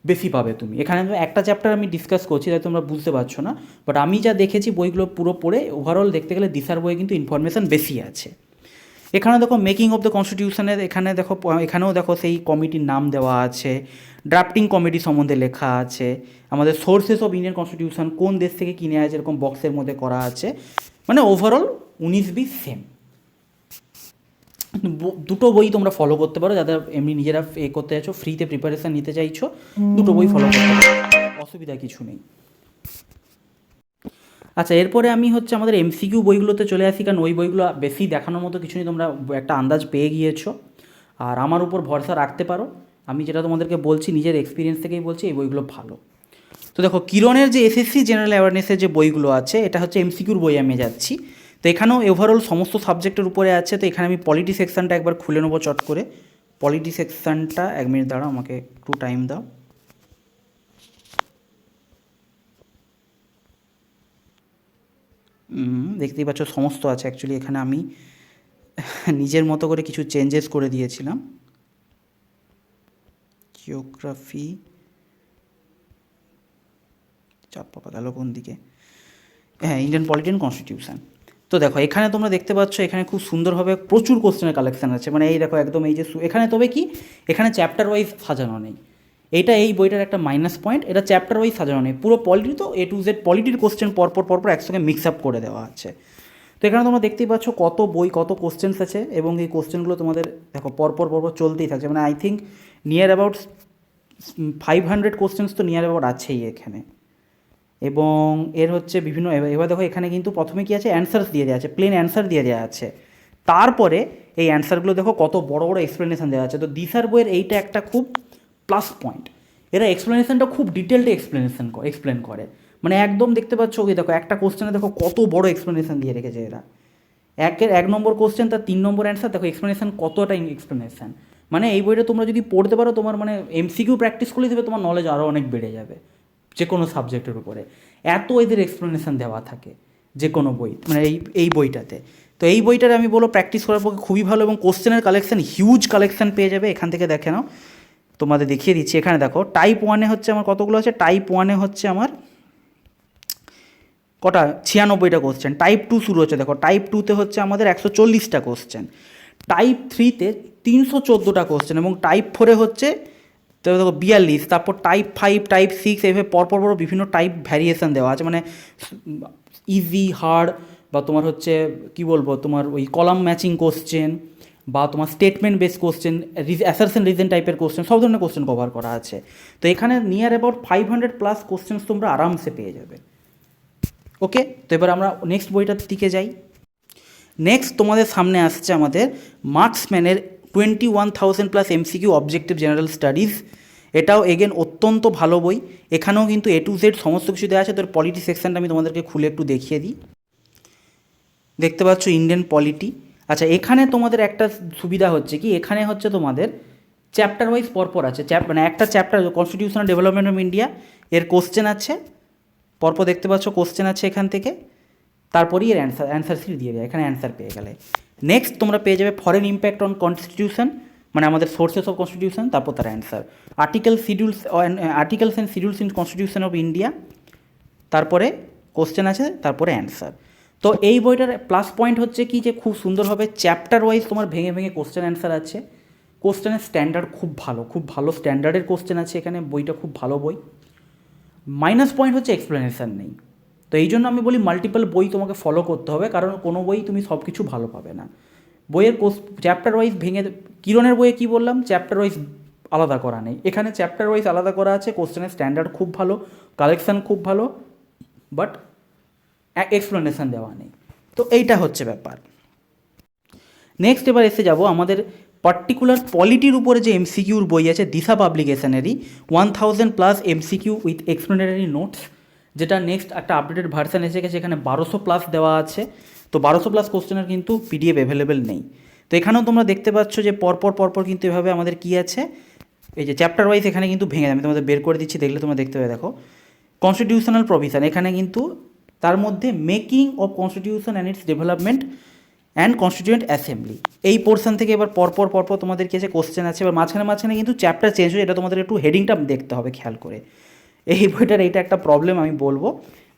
বেশি পাবে তুমি। এখানে একটা চ্যাপ্টার আমি ডিসকাস করছি তাই তোমরা বুঝতে পারছো না, বাট আমি যা দেখেছি বইগুলো পুরো পড়ে ওভারঅল দেখতে গেলে দিশার বইয়ে কিন্তু ইনফরমেশান বেশি আছে। এখানে দেখো মেকিং অফ দ্য কনস্টিটিউশনের, এখানেও দেখো সেই কমিটির নাম দেওয়া আছে, ড্রাফটিং কমিটি সম্বন্ধে লেখা আছে, আমাদের সোর্সেস অফ ইন্ডিয়ান কনস্টিটিউশন কোন দেশ থেকে কিনে আছে এরকম বক্সের মধ্যে করা আছে। মানে ওভারঅল 19-20 সেম। দুটো বই তোমরা ফলো করতে পারো, যাদের এমনি নিজেরা করতে চাইছো, ফ্রিতে প্রিপারেশান নিতে চাইছো, দুটো বই ফলো করতে পারো, অসুবিধা কিছু নেই। আচ্ছা, এরপরে আমি আমাদের এমসিকিউ বইগুলোতে চলে আসি, কারণ ওই বইগুলো বেশি দেখানোর মতো কিছু নেই, তোমরা একটা আন্দাজ পেয়ে গিয়েছো। আর আমার উপর ভরসা রাখতে পারো আমি যেটা তোমাদেরকে বলছি নিজের এক্সপিরিয়েন্স থেকেই বলছি, এই বইগুলো ভালো। তো দেখো কিরণের যে এসএসসি জেনারেল অ্যাওয়ারনেসের যে বইগুলো আছে, এটা হচ্ছে এমসিকিউর বই আমি যাচ্ছি। তো এখানেও ওভারঅল সমস্ত সাবজেক্টের উপরে আছে। তো এখানে আমি পলিটি সেকশানটা একবার খুলে নেবো চট করে। পলিটি সেকশানটা 1 মিনিট দাঁড়াও, আমাকে একটু টাইম দাও। দেখতেই পাচ্ছ সমস্ত আছে। অ্যাকচুয়ালি এখানে আমি নিজের মতো করে কিছু চেঞ্জেস করে দিয়েছিলাম। জিওগ্রাফি চাপ পাপা গেল কোন দিকে, হ্যাঁ ইন্ডিয়ান পলিটি অ্যান্ড কনস্টিটিউশন। তো দেখো এখানে তোমরা দেখতে পাচ্ছ এখানে খুব সুন্দরভাবে প্রচুর কোশ্চেনের কালেকশান আছে। মানে এই দেখো একদম এই যে এখানে, তবে কি এখানে চ্যাপ্টার ওয়াইজ সাজানো নেই। এইটা এই বইটার একটা মাইনাস পয়েন্ট, এটা চ্যাপ্টার ওয়াইজ সাজানো নেই। পুরো পলিটি তো A to Z পলিটির কোশ্চেন পরপর একসঙ্গে মিক্স আপ করে দেওয়া আছে। তো এখানে তোমরা দেখতেই পাচ্ছ কত বই, কত কোশ্চেন্স আছে, এবং এই কোশ্চেনগুলো তোমাদের দেখো পরপর চলতেই থাকছে। মানে I think near about 500 questions তো নিয়ার অ্যাবাউট আছেই এখানে। এবং এর হচ্ছে বিভিন্ন, এবার দেখো এখানে কিন্তু প্রথমে কী আছে, অ্যান্সার্স দিয়ে দেওয়া আছে, প্লেন অ্যান্সার দিয়ে দেওয়া আছে। তারপরে এই অ্যান্সারগুলো দেখো কত বড় বড় এক্সপ্লেনেশন দেওয়া আছে। তো দিশার বইয়ের এইটা একটা খুব প্লাস পয়েন্ট, এরা এক্সপ্লেনেশনটা খুব ডিটেলড এক্সপ্লেন করে। মানে একদম দেখতে পাচ্ছ ওকে, দেখো একটা কোশ্চেনে দেখো কত বড় এক্সপ্লেনেশন দিয়ে রেখেছে এরা। 1 নম্বর কোশ্চেন, তার 3 নম্বর অ্যান্সার, দেখো এক্সপ্লেনেশন কতটা এক্সপ্লেনেশন। মানে এই বইটা তোমরা যদি পড়তে পারো, তোমার মানে এমসিকিউ প্র্যাকটিস করলে দেবে, তোমার নলেজ আরও অনেক বেড়ে যাবে যে কোনো সাবজেক্টের উপরে। এত এদের এক্সপ্লেনেশন দেওয়া থাকে যে কোনো বই, মানে এই বইটাতে। তো এই বইটার আমি বলবো প্র্যাকটিস করার পক্ষে খুবই ভালো, এবং কোশ্চেনের কালেকশান হিউজ কালেকশান পেয়ে যাবে এখান থেকে। দেখে নাও, তোমাদের দেখিয়ে দিচ্ছি। এখানে দেখো টাইপ 1-এ হচ্ছে আমার কতগুলো আছে, টাইপ 1-এ হচ্ছে আমার কটা, 96টা কোশ্চেন। টাইপ 2 শুরু হচ্ছে, দেখো টাইপ 2-তে হচ্ছে আমাদের 140টা কোশ্চেন, টাইপ 3-তে 314টা কোশ্চেন, এবং টাইপ 4-এ হচ্ছে তো দেখো 42। তারপর টাইপ 5, টাইপ 6, এইভাবে পরপর বিভিন্ন টাইপ ভ্যারিয়েশান দেওয়া আছে। মানে ইজি, হার্ড, বা তোমার হচ্ছে কী বলবো, তোমার ওই কলাম ম্যাচিং কোশ্চেন, বা তোমার statement base question, assertion reason টাইপের কোশ্চেন, সব ধরনের কোশ্চেন কভার করা আছে। তো এখানে নিয়ার অ্যাবাউট 500+ কোশ্চেন্স তোমরা আরামসে পেয়ে যাবে। ওকে, তো এবার আমরা নেক্সট বইটার দিকে যাই। নেক্সট তোমাদের সামনে আসছে আমাদের মার্কসম্যানের 21,000+ MCQ অবজেক্টিভ জেনারেল স্টাডিজ। এটাও এগেন অত্যন্ত ভালো বই। এখানেও কিন্তু A to Z সমস্ত কিছু দেওয়া আছে। তোর পলিটি সেকশনটা আমি তোমাদেরকে খুলে একটু দেখিয়ে দিই। দেখতে পাচ্ছ ইন্ডিয়ান পলিটি। আচ্ছা, এখানে তোমাদের একটা সুবিধা হচ্ছে কি, এখানে হচ্ছে তোমাদের চ্যাপ্টার ওয়াইজ পরপর আছে। মানে একটা chapter constitutional development of India, এর কোশ্চেন আছে পরপর, দেখতে পাচ্ছ কোশ্চেন আছে এখান থেকে। তারপরেই এর অ্যান্সার সিট দিয়ে দেয়, এখানে অ্যান্সার পেয়ে গেলে। নেক্সট তোমরা পেয়ে যাবে ফরেন ইম্প্যাক্ট অন কনস্টিটিউশন, মানে আমাদের সোর্সেস অফ কনস্টিটিউশন, তারপর তার answer. Articles and schedules in constitution of India, তারপরে কোশ্চেন আছে, তারপরে অ্যান্সার। তো এই বইটার প্লাস পয়েন্ট হচ্ছে কি, যে খুব সুন্দরভাবে চ্যাপ্টার ওয়াইজ তোমার ভেঙে ভেঙে কোশ্চেন অ্যান্সার আছে। কোশ্চেনের স্ট্যান্ডার্ড খুব ভালো স্ট্যান্ডার্ডের কোশ্চেন আছে এখানে। বইটা খুব ভালো বই। মাইনাস পয়েন্ট হচ্ছে এক্সপ্লেনেশান নেই। তো এই জন্য আমি বলি মাল্টিপল বই তোমাকে ফলো করতে হবে, কারণ কোনো বই তুমি সব কিছু ভালো পাবে না। বইয়ের চ্যাপ্টার ওয়াইজ ভেঙে, কিরণের বইয়ে কী বললাম, চ্যাপ্টার ওয়াইজ আলাদা করা নেই, এখানে চ্যাপ্টার ওয়াইজ আলাদা করা আছে। কোশ্চেনের স্ট্যান্ডার্ড খুব ভালো, কালেকশান খুব ভালো, বাট এক্সপ্লেনেশান দেওয়া নেই। তো এইটা হচ্ছে ব্যাপার। নেক্সট এবার এসে যাব আমাদের পার্টিকুলার পলিটির উপরে যে এমসিকিউর বই আছে, দিশা পাবলিকেশনেরই 1000+ MCQ উইথ এক্সপ্লেনেটারি নোটস, যেটা নেক্সট একটা আপডেটেড ভার্সান এসে গেছে। এখানে 1200+ দেওয়া আছে। তো 1200+ কোশ্চেনের কিন্তু PDF অ্যাভেলেবেল নেই। তো এখানেও তোমরা দেখতে পাচ্ছ যে পরপর কিন্তু এভাবে আমাদের কী আছে, এই যে চ্যাপ্টার ওয়াইজ এখানে কিন্তু ভেঙে, আমি তোমাদের বের করে দিচ্ছি, দেখলে তোমরা দেখতে পাবে। দেখো কনস্টিটিউশনাল প্রভিশন, এখানে কিন্তু তার মধ্যে making of constitution and it's development and constituent assembly, এই পোর্শন থেকে এবার পরপর তোমাদের কাছে কোশ্চেন আছে। এবার মাঝখানে কিন্তু চ্যাপ্টার চেঞ্জ হয়ে, এটা তোমাদের একটু হেডিংটা দেখতে হবে খেয়াল করে। এই বইটার এইটা একটা প্রবলেম আমি বলবো,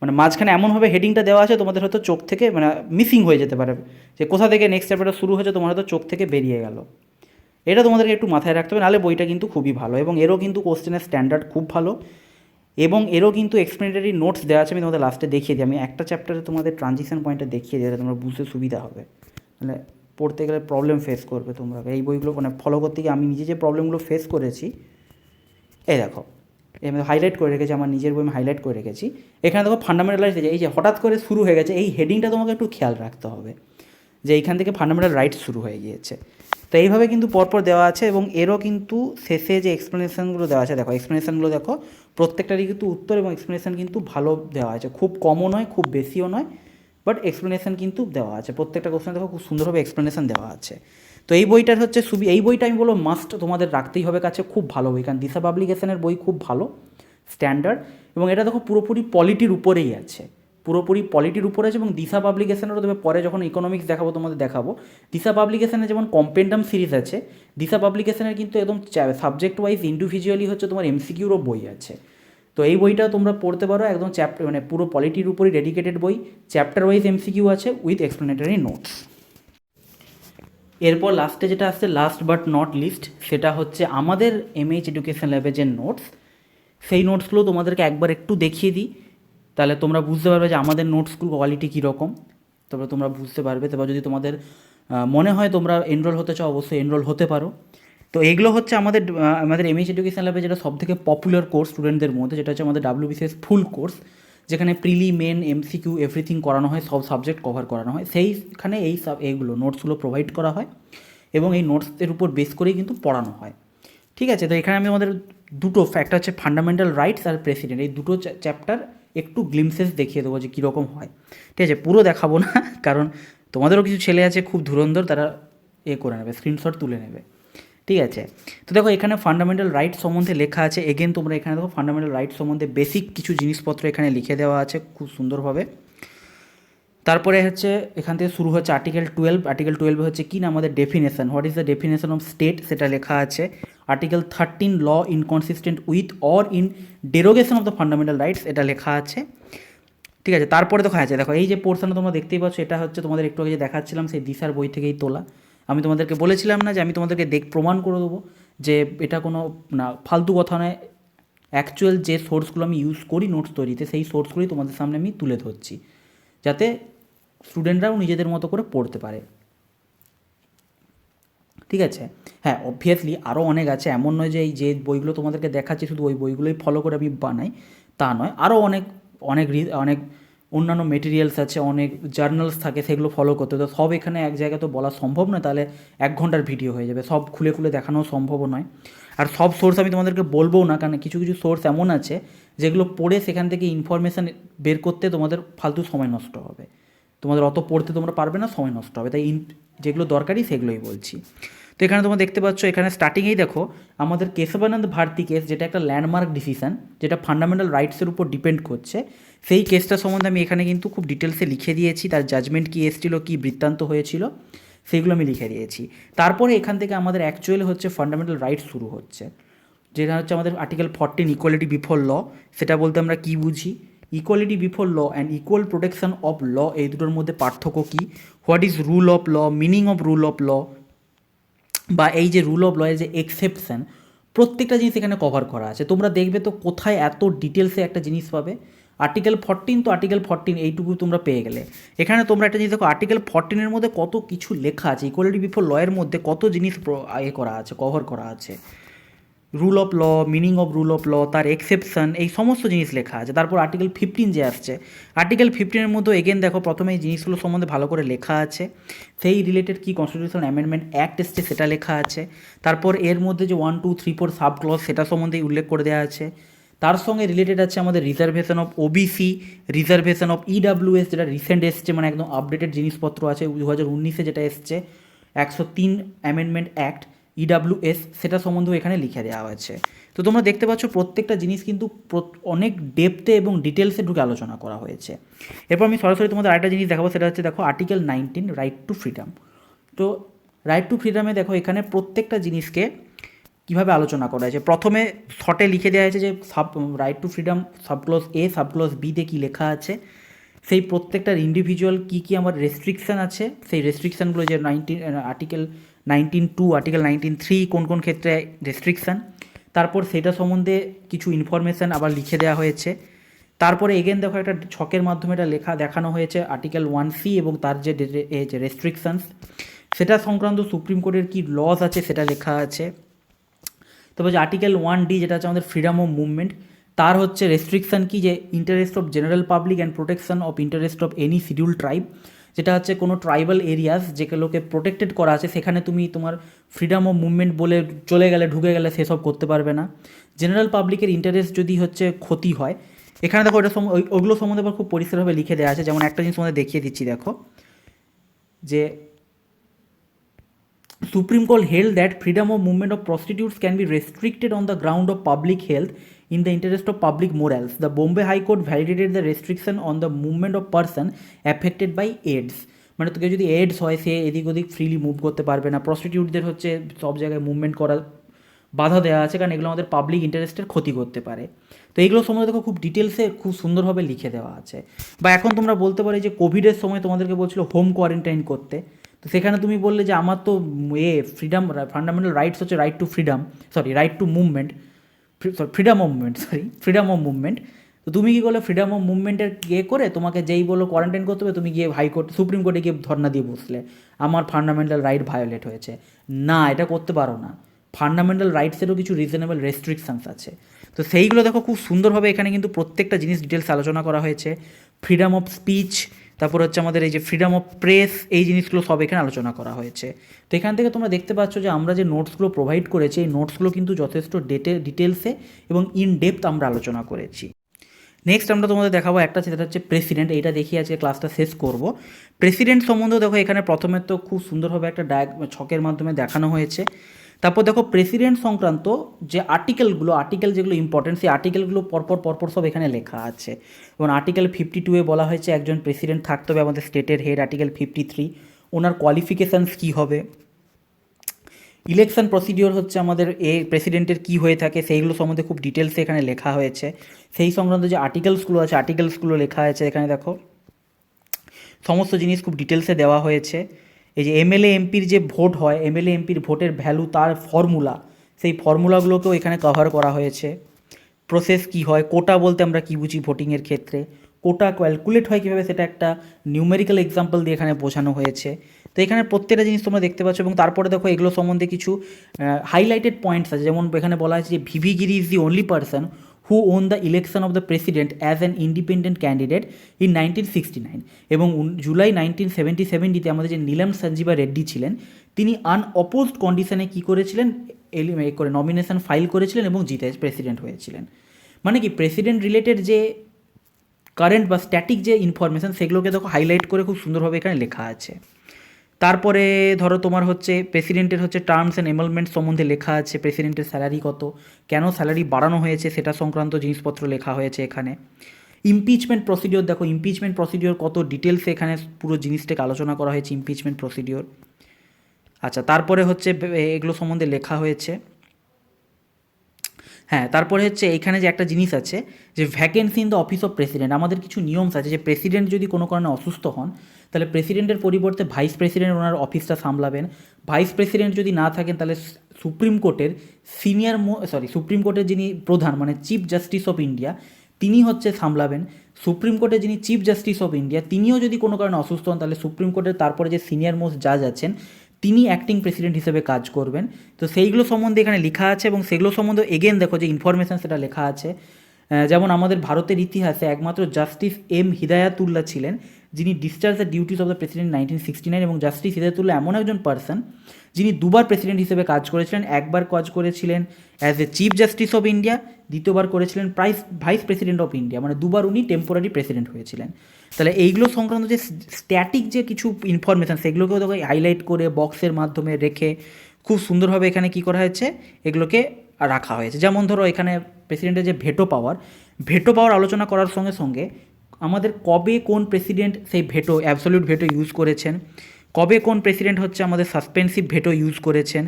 মানে মাঝখানে এমনভাবে হেডিংটা দেওয়া আছে তোমাদের হয়তো চোখ থেকে মানে মিসিং হয়ে যেতে পারে, যে কোথা থেকে নেক্সট চ্যাপ্টারটা শুরু হয়েছে তোমার হয়তো চোখ থেকে বেরিয়ে গেল। এটা তোমাদেরকে একটু মাথায় রাখতে হবে, নাহলে বইটা কিন্তু খুবই ভালো, এবং এরও কিন্তু কোশ্চেনের স্ট্যান্ডার্ড খুব ভালো, এবং এরও কিন্তু এক্সপ্লেনেটারি নোটস দেওয়া আছে। আমি তোমাদের লাস্টে দেখিয়ে দিই, আমি একটা চ্যাপ্টারে তোমাদের ট্রানজিশন পয়েন্টটা দেখিয়ে দিই, তোমরা বুঝতে সুবিধা হবে। মানে পড়তে গেলে প্রবলেম ফেস করবে তোমরা এই বইগুলো, মানে ফলো করতে গিয়ে আমি নিজে যে প্রবলেমগুলো ফেস করেছি, এই দেখো আমি হাইলাইট করে রেখেছি, আমার নিজের বই আমি হাইলাইট করে রেখেছি। এখানে দেখো ফান্ডামেন্টালাইজ, এই যে হঠাৎ করে শুরু হয়ে গেছে, এই হেডিংটা তোমাকে একটু খেয়াল রাখতে হবে, যে এইখান থেকে ফান্ডামেন্টাল রাইটস শুরু হয়ে গিয়েছে। তো এইভাবে কিন্তু পরপর দেওয়া আছে এবং এরও কিন্তু শেষে যে এক্সপ্লেনেশানগুলো দেওয়া আছে দেখো, এক্সপ্লেনেশানগুলো দেখো প্রত্যেকটারই কিন্তু উত্তর এবং এক্সপ্লেনেশান কিন্তু ভালো দেওয়া আছে, খুব কমও নয় খুব বেশিও নয়, বাট এক্সপ্লেনেশান কিন্তু দেওয়া আছে, প্রত্যেকটা কোশ্চেন দেখো খুব সুন্দরভাবে এক্সপ্লেনেশান দেওয়া আছে। তো এই বইটার হচ্ছে এই বইটা আমি বলবো মাস্ট তোমাদের রাখতেই হবে কাছে, খুব ভালো বই, কারণ দিশা পাবলিকেশনের বই খুব ভালো স্ট্যান্ডার্ড, এবং এটা দেখো পুরোপুরি পলিটির উপরেই আছে, পুরোপুরি পলিটির উপরে আছে। এবং দিশা পাবলিকেশনেরও তবে পরে যখন ইকোনমিক্স দেখাবো তোমাদের দেখাবো, দিশা পাবলিকেশনে যেমন কম্পেন্ডাম সিরিজ আছে, দিশা পাবলিকেশনের কিন্তু একদম সাবজেক্ট ওয়াইজ ইন্ডিভিজুয়ালি হচ্ছে তোমার এমসিকিউরও বই আছে। তো এই বইটা তোমরা পড়তে পারো, একদম চ্যাপ্টার মানে পুরো পলিটির উপরই ডেডিকেটেড বই, চ্যাপ্টার ওয়াইজ এমসিকিউ আছে উইথ এক্সপ্লেনেটরি নোটস। এরপর লাস্টে যেটা আসছে, লাস্ট বাট নট লিস্ট, সেটা হচ্ছে আমাদের এমএইচ এডুকেশন ল্যাবে যে নোটস, সেই নোটসগুলো তোমাদেরকে একবার একটু দেখিয়ে দিই, তাহলে তোমরা বুঝতে পারবে যে আমাদের নোটসগুলো কোয়ালিটি কীরকম, তবে তোমরা বুঝতে পারবে। তারপর যদি তোমাদের মনে হয় তোমরা এনরোল হতে চাও, অবশ্যই এনরোল হতে পারো। তো এইগুলো হচ্ছে আমাদের এমএইচ এডুকেশন ল্যাবে যেটা সবথেকে পপুলার কোর্স স্টুডেন্টদের মধ্যে, যেটা হচ্ছে আমাদের WBCS ফুল কোর্স, যেখানে প্রিলি মেন এমসিকিউ এভরিথিং করানো হয়, সব সাবজেক্ট কভার করানো হয়, সেইখানে এইগুলো নোটসগুলো প্রোভাইড করা হয় এবং এই নোটসের উপর বেস করেই কিন্তু পড়ানো হয়। ঠিক আছে, তো এখানে আমি আমাদের দুটো একটা হচ্ছে ফান্ডামেন্টাল রাইটস আর প্রেসিডেন্ট, এই দুটো চ্যাপ্টার একটু গ্লিমসেস দেখিয়ে দেবো যে কীরকম হয়। ঠিক আছে, পুরো দেখাবো না, কারণ তোমাদেরও কিছু ছেলে আছে খুব ধুরন্ধর, তারা করে নেবে, স্ক্রিনশট তুলে নেবে। ঠিক আছে, তো দেখো এখানে ফান্ডামেন্টাল রাইটস সম্বন্ধে লেখা আছে, এগেন তোমরা এখানে দেখো ফান্ডামেন্টাল রাইটস সম্বন্ধে বেসিক কিছু জিনিসপত্র এখানে লিখে দেওয়া আছে খুব সুন্দরভাবে। তারপরে হচ্ছে এখান থেকে শুরু হচ্ছে আর্টিকেল 12, আর্টিকেল 12 হচ্ছে কি না আমাদের definition, what is the definition of state, সেটা লেখা আছে। Article 13 law inconsistent with or in derogation of the fundamental rights, এটা লেখা আছে। ঠিক আছে, তারপরে দেখো এই যে পোর্শনটা তোমরা দেখতেই পাচ্ছ, এটা হচ্ছে তোমাদের একটু আগে যে দেখাচ্ছিলাম সেই দিশার বই থেকেই তোলা। আমি তোমাদেরকে বলেছিলাম না যে আমি তোমাদেরকে প্রমাণ করে দেবো যে এটা কোনো না ফালতু কথা নয়, অ্যাকচুয়াল যে সোর্সগুলো আমি ইউজ করি নোটস তৈরিতে, সেই সোর্সগুলোই তোমাদের সামনে আমি তুলে ধরছি, যাতে স্টুডেন্টরাও নিজেদের মতো করে পড়তে পারে। ঠিক আছে, হ্যাঁ অবভিয়াসলি আরও অনেক আছে, এমন নয় যে এই যে বইগুলো তোমাদেরকে দেখাচ্ছি শুধু ওই বইগুলোই ফলো করে আমি বানাই, তা নয়, আরও অনেক অনেক অনেক অন্যান্য মেটেরিয়ালস আছে, অনেক জার্নালস থাকে, সেগুলো ফলো করতে, তো সব এখানে এক জায়গায় তো বলা সম্ভব নয়, তাহলে 1 ঘন্টার ভিডিও হয়ে যাবে, সব খুলে খুলে দেখানো সম্ভব নয়। আর সব সোর্স আমি তোমাদেরকে বলবো না, কারণ কিছু কিছু সোর্স এমন আছে যেগুলো পড়ে সেখান থেকে ইনফরমেশান বের করতে তোমাদের ফালতু সময় নষ্ট হবে, তোমাদের অত পড়তে তোমরা পারবে না, সময় নষ্ট হবে, তাই যেগুলো দরকারি সেগুলোই বলছি। তো এখানে তোমরা দেখতে পাচ্ছ, এখানে স্টার্টিংয়েই দেখো আমাদের কেশবানন্দ ভারতী কেস, যেটা একটা ল্যান্ডমার্ক ডিসিশন, যেটা ফান্ডামেন্টাল রাইটসের উপর ডিপেন্ড করছে, সেই কেসটা সম্বন্ধে আমি এখানে কিন্তু খুব ডিটেলসে লিখে দিয়েছি, তার জাজমেন্ট কী এসেছিল, কী বৃত্তান্ত হয়েছিল, সেইগুলো আমি লিখে দিয়েছি। তারপরে এখান থেকে আমাদের অ্যাকচুয়ালি হচ্ছে ফান্ডামেন্টাল রাইটস শুরু হচ্ছে, যেটা হচ্ছে আমাদের আর্টিকেল 14 ইকুয়ালিটি বিফোর ল, সেটা বলতে আমরা কী বুঝি, equality before law and equal protection of law, এই দুটোর মধ্যে পার্থক্য কী, what is rule of law, meaning of rule of law, বা এই যে রুল অফ লয়ের যে এক্সেপশন, প্রত্যেকটা জিনিস এখানে কভার করা আছে। তোমরা দেখবে তো কোথায় এত ডিটেলসে একটা জিনিস পাবে, আর্টিকেল 14, তো আর্টিকেল 14 এইটুকু তোমরা পেয়ে গেলে। এখানে তোমরা একটা জিনিস দেখো, আর্টিকেল 14 মধ্যে কত কিছু লেখা আছে, ইকুয়ালিটি বিফোর লয়ের মধ্যে কত জিনিস করা আছে, কভার করা আছে, rule of law, meaning of rule of law, তার এক্সেপশন, এই সমস্ত জিনিস লেখা আছে। তারপর আর্টিকেল 15 যে আসছে, আর্টিকেল 15 মধ্যে এগেন দেখো প্রথমে এই জিনিসগুলো সম্বন্ধে ভালো করে লেখা আছে, সেই রিলেটেড কি কনস্টিটিউশনাল অ্যামেন্ডমেন্ট অ্যাক্ট এসছে সেটা লেখা আছে। তারপর এর মধ্যে যে 1, 2, 3, 4 সাব ক্লজ, সেটা সম্বন্ধে উল্লেখ করে দেওয়া আছে। তার সঙ্গে রিলেটেড আছে আমাদের reservation of OBC, reservation of EWS, যেটা রিসেন্ট এসছে, মানে একদম আপডেটেড জিনিসপত্র আছে, 2019-এ যেটা এসছে 103 অ্যামেন্ডমেন্ট অ্যাক্ট ইডাব্লিউএস, সেটা সম্বন্ধেও এখানে লিখে দেওয়া হয়েছে। তো তোমরা দেখতে পাচ্ছ প্রত্যেকটা জিনিস কিন্তু অনেক ডেপথে এবং ডিটেলসে ঢুকে আলোচনা করা হয়েছে। এরপর আমি সরাসরি তোমাদের আরেকটা জিনিস দেখাবো, সেটা হচ্ছে দেখো আর্টিকেল 19 রাইট টু ফ্রিডম। তো রাইট টু ফ্রিডমে দেখো এখানে প্রত্যেকটা জিনিসকে কীভাবে আলোচনা করা হয়েছে, প্রথমে শর্টে লিখে দেওয়া হয়েছে যে রাইট টু ফ্রিডম সাবক্লজ এ, সাবক্লজ বিতে কী লেখা আছে, সেই প্রত্যেকটার ইন্ডিভিজুয়াল কী কী আমার রেস্ট্রিকশান আছে, সেই রেস্ট্রিকশানগুলো যে আর্টিকেল 19(2), আর্টিকেল 19(3) কোন কোন ক্ষেত্রে রেস্ট্রিকশান, তারপর সেটা সম্বন্ধে কিছু ইনফরমেশান আবার লিখে দেওয়া হয়েছে। তারপরে এগেন দেখো একটা ছকের মাধ্যমে এটা দেখানো হয়েছে আর্টিকেল 1C এবং তার যে রেস্ট্রিকশানস, সেটা সংক্রান্ত সুপ্রিম কোর্টের কী লজ আছে সেটা লেখা আছে। তারপর যে আর্টিকেল 1D, যেটা হচ্ছে আমাদের ফ্রিডম অফ মুভমেন্ট, তার হচ্ছে রেস্ট্রিকশান কি, যে interest of general public and protection of interest of any schedule tribe, যেটা হচ্ছে কোনো ট্রাইবাল এরিয়াস যেগুলোকে প্রোটেক্টেড করা আছে সেখানে তুমি তোমার ফ্রিডম অফ মুভমেন্ট বলে চলে গেলে ঢুকে গেলে সেসব করতে পারবে না। জেনারেল পাবলিকের ইন্টারেস্ট যদি হচ্ছে ক্ষতি হয়, এখানে দেখো ওটা ওগুলো সম্বন্ধে আবার খুব পরিষ্কারভাবে লিখে দেওয়া আছে। যেমন একটা জিনিস তোমাদের দেখিয়ে দিচ্ছি, দেখো যে Supreme Court held that freedom of movement of prostitutes can be restricted on the ground of public health in the interest of public morals. The Bombay High Court validated the restriction on the movement of person affected by AIDS. মানে তোকে যদি ads হয় সে এদিক ওদিক freely move করতে পারবে না। প্রস্টিটিউটদের হচ্ছে সব জায়গায় মুভমেন্ট করা বাধা দেওয়া আছে, কারণ এগুলো আমাদের পাবলিক ইন্টারেস্টের ক্ষতি করতে পারে। তো এইগুলো সম্বন্ধে দেখো খুব ডিটেলসে খুব সুন্দরভাবে লিখে দেওয়া আছে। বা এখন তোমরা বলতে পারো যে কোভিডের সময় তোমাদেরকে বলছিল হোম কোয়ারেন্টাইন করতে, তো সেখানে তুমি বললে যে আমার তো ফ্রিডম ফান্ডামেন্টাল রাইটস হচ্ছে right two freedom, right two movement, freedom of movement. তো তুমি কী করলে ফ্রিডম অফ মুভমেন্টের করে তোমাকে যেই বলো কোয়ারেন্টাইন করতে হবে, তুমি গিয়ে হাইকোর্ট সুপ্রিম কোর্টে গিয়ে ধর্ণা দিয়ে বসলে আমার ফান্ডামেন্টাল রাইট ভায়োলেট হয়েছে। না, এটা করতে পারো না। ফান্ডামেন্টাল রাইটসেরও কিছু রিজনেবল রেস্ট্রিকশানস আছে। তো সেইগুলো দেখো খুব সুন্দরভাবে এখানে কিন্তু প্রত্যেকটা জিনিস ডিটেলস আলোচনা করা হয়েছে। ফ্রিডম অফ স্পিচ, তারপর হচ্ছে আমাদের এই যে ফ্রিডম অফ প্রেস, এই জিনিসগুলো সব এখানে আলোচনা করা হয়েছে। তো এখান থেকে তোমরা দেখতে পাচ্ছ যে আমরা যে নোটসগুলো প্রোভাইড করেছি এই নোটসগুলো কিন্তু যথেষ্ট ডিটেলসে এবং ইন ডেপথ আমরা আলোচনা করেছি। নেক্সট আমরা তোমাদের দেখাবো একটা, সেটা হচ্ছে প্রেসিডেন্ট। এইটা দেখিয়ে আজকে ক্লাসটা শেষ করব। প্রেসিডেন্ট সম্বন্ধে দেখো এখানে প্রথমে তো খুব সুন্দরভাবে একটা ছকের মাধ্যমে দেখানো হয়েছে। তারপর দেখো প্রেসিডেন্ট সংক্রান্ত যে আর্টিকেল যেগুলো ইম্পর্টেন্ট, সেই আর্টিকেলগুলো পরপর সব এখানে লেখা আছে। এবং আর্টিকেল 52 বলা হয়েছে একজন প্রেসিডেন্ট থাকতে হবে আমাদের স্টেটের হেড। আর্টিকেল 53 ওনার কোয়ালিফিকেশানস কী হবে। ইলেকশন প্রসিডিওর হচ্ছে আমাদের প্রেসিডেন্টের কী হয়ে থাকে সেইগুলো সম্বন্ধে খুব ডিটেলসে এখানে লেখা হয়েছে। সেই সংক্রান্ত যে আর্টিকেলসগুলো আছে আর্টিকেলসগুলো লেখা আছে এখানে দেখো, সমস্ত জিনিস খুব ডিটেলসে দেওয়া হয়েছে। এই যে এমএলএ এমপির যে ভোট হয়, এমএলএ এমপির ভোটের ভ্যালু, তার ফর্মুলা, সেই ফর্মুলাগুলোকেও এখানে কভার করা হয়েছে। প্রসেস কী হয়, কোটা বলতে আমরা কী বুঝি ভোটিংয়ের ক্ষেত্রে, কোটা ক্যালকুলেট হয় কীভাবে সেটা একটা নিউমেরিক্যাল এক্সাম্পল দিয়ে এখানে বোঝানো হয়েছে। তো এখানে প্রত্যেকটা জিনিস তোমরা দেখতে পাচ্ছ। এবং তারপরে দেখো এগুলো সম্বন্ধে কিছু হাইলাইটেড পয়েন্টস আছে। যেমন এখানে বলা হয়েছে যে VV Giri is the only person who won the election of the president as an independent candidate in 1969। এবং জুলাই 1977 আমাদের যে নীলম সঞ্জীবা রেড্ডি ছিলেন, তিনি আনঅপোজড কন্ডিশনে কী করেছিলেন, করে নমিনেশন ফাইল করেছিলেন এবং জিতে প্রেসিডেন্ট হয়েছিলেন। মানে কি প্রেসিডেন্ট রিলেটেড যে কারেন্ট বা স্ট্যাটিক যে ইনফরমেশান সেগুলোকে দেখো হাইলাইট করে খুব সুন্দরভাবে এখানে লেখা আছে। তারপরে ধরো তোমার হচ্ছে প্রেসিডেন্টের হচ্ছে টার্মস অ্যান্ড এমেন্ডমেন্ট সম্বন্ধে লেখা আছে, প্রেসিডেন্টের স্যালারি কত, কেন স্যালারি বাড়ানো হয়েছে সেটা সংক্রান্ত জিনিসপত্র লেখা হয়েছে এখানে। ইমপিচমেন্ট প্রসিডিওর দেখো, ইমপিচমেন্ট প্রসিডিওর কত ডিটেলসে এখানে পুরো জিনিসটাকে আলোচনা করা হয়েছে, ইমপিচমেন্ট প্রসিডিওর। আচ্ছা, তারপরে হচ্ছে এগুলো সম্বন্ধে লেখা হয়েছে। হ্যাঁ, তারপরে হচ্ছে এইখানে যে একটা জিনিস আছে যে vacancy in the office of president, আমাদের কিছু নিয়মস আছে যে প্রেসিডেন্ট যদি কোনো কারণে অসুস্থ হন তাহলে প্রেসিডেন্টের পরিবর্তে ভাইস প্রেসিডেন্ট ওনার অফিসটা সামলাবেন। ভাইস প্রেসিডেন্ট যদি না থাকেন তাহলে সুপ্রিম কোর্টের যিনি প্রধান মানে চিফ জাস্টিস অফ ইন্ডিয়া তিনি হচ্ছে সামলাবেন। সুপ্রিম কোর্টের যিনি চিফ জাস্টিস অফ ইন্ডিয়া তিনিও যদি কোনো কারণে অসুস্থ হন তাহলে সুপ্রিম কোর্টের তারপরে যে সিনিয়র মোস্ট জাজ আছেন তিনি অ্যাক্টিং প্রেসিডেন্ট হিসেবে কাজ করবেন। তো সেইগুলো সম্বন্ধে এখানে লেখা আছে এবং সেগুলো সম্বন্ধে এগেন দেখো যে ইনফরমেশান সেটা লেখা আছে। যেমন আমাদের ভারতের ইতিহাসে একমাত্র জাস্টিস এম হিদায়াতুল্লাহ ছিলেন যিনি discharge the duties of the president 1969। এবং জাস্টিস হিদায়াতুল্লাহ এমন একজন পার্সন যিনি দুবার প্রেসিডেন্ট হিসেবে কাজ করেছিলেন। একবার কাজ করেছিলেন as a chief justice of India, দ্বিতীয়বার করেছিলেন ভাইস প্রেসিডেন্ট অফ ইন্ডিয়া, মানে দুবার উনি টেম্পোরারি প্রেসিডেন্ট হয়েছিলেন। তাহলে এইগুলো সংক্রান্ত যে স্ট্যাটিক যে কিছু ইনফরমেশান সেগুলোকেও দেখো হাইলাইট করে বক্সের মাধ্যমে রেখে খুব সুন্দরভাবে এখানে কী করা হয়েছে এগুলোকে রাখা হয়েছে। যেমন ধরো এখানে প্রেসিডেন্টের যে ভেটো পাওয়ার আলোচনা করার সঙ্গে সঙ্গে আমাদের কবে কোন প্রেসিডেন্ট সেই অ্যাবসলিউট ভেটো ইউজ করেছেন, কবে কোন প্রেসিডেন্ট হচ্ছে আমাদের সাসপেন্সিভ ভেটো ইউজ করেছেন,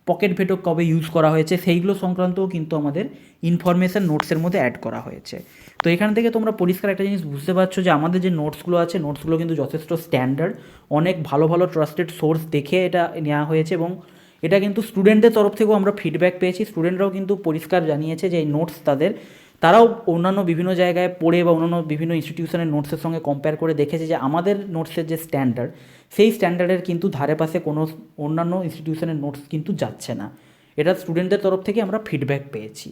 পকেট ভেটো কবে ইউজ করা হয়েছে, সেইগুলো সংক্রান্তও কিন্তু আমাদের ইনফরমেশান নোটসের মধ্যে অ্যাড করা হয়েছে। তো এখান থেকে তোমরা পরিষ্কার একটা জিনিস বুঝতে পারছো যে আমাদের যে নোটসগুলো আছে নোটসগুলো কিন্তু যথেষ্ট স্ট্যান্ডার্ড, অনেক ভালো ভালো ট্রাস্টেড সোর্স দেখে এটা নেওয়া হয়েছে। এবং এটা কিন্তু স্টুডেন্টদের তরফ থেকেও আমরা ফিডব্যাক পেয়েছি। স্টুডেন্টরাও কিন্তু পরিষ্কার জানিয়েছে যে এই নোটস তারাও অন্যান্য বিভিন্ন জায়গায় পড়ে বা অন্যান্য বিভিন্ন ইনস্টিটিউশনের নোটসের সঙ্গে কম্পেয়ার করে দেখেছে যে আমাদের নোটসের যে স্ট্যান্ডার্ড সেই স্ট্যান্ডার্ডের কিন্তু ধারে পাশে কোনো অন্যান্য ইনস্টিটিউশনের নোটস কিন্তু যাচ্ছে না। এটা স্টুডেন্টদের তরফ থেকে আমরা ফিডব্যাক পেয়েছি।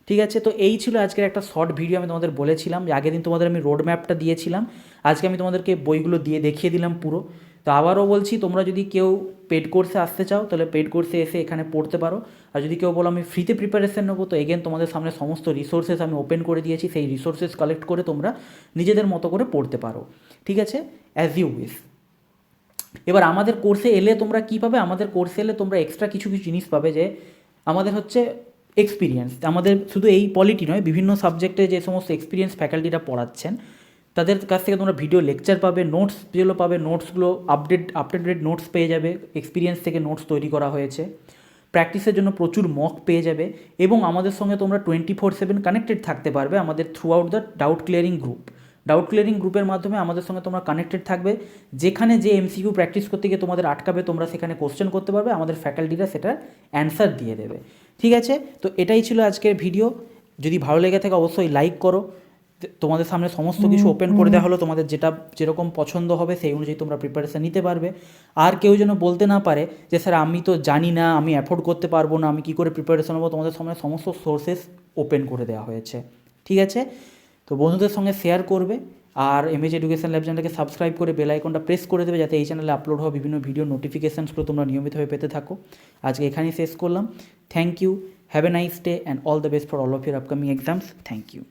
ঠিক আছে, তো এই ছিল আজকের একটা শর্ট ভিডিও। আমি তোমাদের বলেছিলাম যে আগের দিন তোমাদের আমি রোড ম্যাপটা দিয়েছিলাম, আজকে আমি তোমাদেরকে বইগুলো দিয়ে দেখিয়ে দিলাম পুরো। তো আবারও বলছি, তোমরা যদি কেউ পেড কোর্সে আসতে চাও তাহলে পেড কোর্সে এসে এখানে পড়তে পারো। আর যদি কেউ বলো আমি ফ্রিতে প্রিপারেশন নেবো, তো এগেন তোমাদের সামনে সমস্ত রিসোর্সেস আমি ওপেন করে দিয়েছি, সেই রিসোর্সেস কালেক্ট করে তোমরা নিজেদের মতো করে পড়তে পারো। ঠিক আছে, অ্যাজ ইউ উইশ। এবার আমাদের কোর্সে এলে তোমরা কী পাবে, আমাদের কোর্সে এলে তোমরা এক্সট্রা কিছু কিছু জিনিস পাবে। যে আমাদের হচ্ছে এক্সপিরিয়েন্স, আমাদের শুধু এই পলিটি নয়, বিভিন্ন সাবজেক্টে যে সমস্ত এক্সপিরিয়েন্স ফ্যাকাল্টিরা পড়াচ্ছেন তাদের কাছ থেকে তোমরা ভিডিও লেকচার পাবে, নোটস যেগুলো পাবে, নোটসগুলো আপডেটেড নোটস পেয়ে যাবে, এক্সপিরিয়েন্স থেকে নোটস তৈরি করা হয়েছে। প্র্যাকটিসের জন্য প্রচুর মক পেয়ে যাবে, এবং আমাদের সঙ্গে তোমরা 24/7 কানেক্টেড থাকতে পারবে আমাদের through out the doubt clearing group. Doubt clearing গ্রুপের মাধ্যমে আমাদের সঙ্গে তোমরা কানেক্টেড থাকবে, যেখানে যে এমসিকিউ প্র্যাকটিস করতে গিয়ে তোমাদের আটকাবে তোমরা সেখানে কোশ্চেন করতে পারবে, আমাদের ফ্যাকাল্টিরা সেটার অ্যান্সার দিয়ে দেবে। ঠিক আছে, তো এটাই ছিল আজকের ভিডিও। যদি ভালো লেগে থাকে অবশ্যই লাইক করো। তোমাদের সামনে সমস্ত কিছু ওপেন করে দেওয়া হলো, তোমাদের যেরকম পছন্দ হবে সেই অনুযায়ী তোমরা প্রিপারেশান নিতে পারবে। আর কেউ যেন বলতে না পারে যে স্যার আমি তো জানি না, আমি অ্যাফোর্ড করতে পারবো না, আমি কী করে প্রিপারেশান নেবো। তোমাদের সামনে সমস্ত সোর্সেস ওপেন করে দেওয়া হয়েছে। ঠিক আছে, তো বন্ধুদের সঙ্গে শেয়ার করবে, আর এমএইচ এডুকেশন ল্যাব চ্যানেলটাকে সাবস্ক্রাইব করে বেল আইকনটা প্রেস করে দেবে, যাতে এই চ্যানেলে আপলোড হওয়া বিভিন্ন ভিডিও নোটিফিকেশানসগুলো তোমরা নিয়মিতভাবে পেতে থাকো। আজকে এখানেই শেষ করলাম। Thank you, have a nice day and all the best for all of your upcoming exams. Thank you.